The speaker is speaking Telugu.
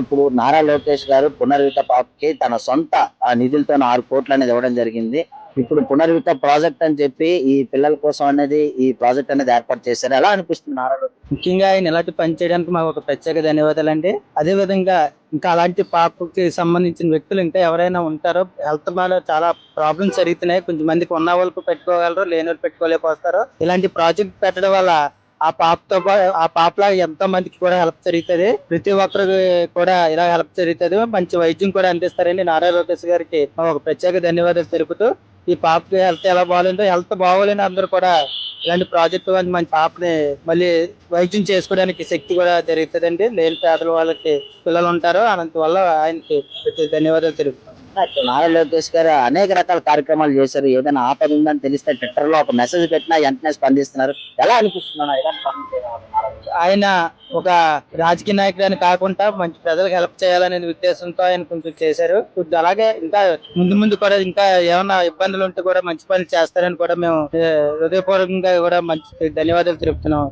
ఇప్పుడు నారా లోకేష్ గారు పునర్విత పాపకి తన సొంత నిధులతో 6 కోట్లు అనేది ఇవ్వడం జరిగింది. ఇప్పుడు పునర్విత ప్రాజెక్ట్ అని చెప్పి ఈ పిల్లల కోసం అనేది ఈ ప్రాజెక్ట్ అనేది ఏర్పాటు చేశారు. ఎలా అనిపిస్తుంది నారా లోకేష్? ముఖ్యంగా ఆయన ఇలాంటి పని చేయడానికి మాకు ఒక ప్రత్యేక ధన్యవాదాలండి. అదే విధంగా ఇంకా అలాంటి పాపకి సంబంధించిన వ్యక్తులు ఇంకా ఎవరైనా ఉంటారో, హెల్త్ బాగా చాలా ప్రాబ్లమ్స్ జరుగుతున్నాయి. కొంతమందికి ఉన్న వాళ్ళకు పెట్టుకోగలరు, లేని వాళ్ళు పెట్టుకోలేకపోతారు. ఇలాంటి ప్రాజెక్ట్ పెట్టడం వల్ల ఆ పాపలా ఎంతో మందికి కూడా హెల్ప్ జరుగుతుంది. ప్రతి ఒక్కరికి కూడా ఇలా హెల్ప్ జరుగుతుంది. మంచి వైద్యం కూడా అందిస్తారని నారా లోకేష్ గారికి ఒక ప్రత్యేక ధన్యవాదాలు తెలుపుతూ, ఈ పాపకి హెల్త్ ఎలా బాగాలేదో, హెల్త్ బాగోలేని అందరూ కూడా ఇలాంటి ప్రాజెక్టు వల్ల మన పాపని మళ్ళీ వైద్యం చేసుకోవడానికి శక్తి కూడా జరుగుతుందండి. లేని పేదల వాళ్ళకి పిల్లలు ఉంటారు. అందువల్ల ఆయనకి ప్రత్యేక ధన్యవాదాలు తెలుపుతాం. నారా లోకేష్ గారు అనేక రకాల కార్యక్రమాలు చేశారు. ఏదైనా ఆపద ఉందని తెలిస్తే ట్విట్టర్ లో ఒక మెసేజ్ పెట్టినా వెంటనే స్పందిస్తున్నారు. ఎలా అనిపిస్తున్నాను ఇలాంటి పనులు చేయడం వల్ల నారా లోకేష్ గారు? ఆయన ఒక రాజకీయ నాయకుడు అని కాకుండా మంచి ప్రజలకు హెల్ప్ చేయాలనే ఉద్దేశంతో ఆయన కొంచెం చేశారు. కొంచెం అలాగే ఇంకా ముందు ముందు కూడా ఇంకా ఏమైనా ఇబ్బందులు ఉంటే కూడా మంచి పనులు చేస్తారని కూడా మేము హృదయపూర్వకంగా కూడా మంచి ధన్యవాదాలు తెలుపుతున్నాం.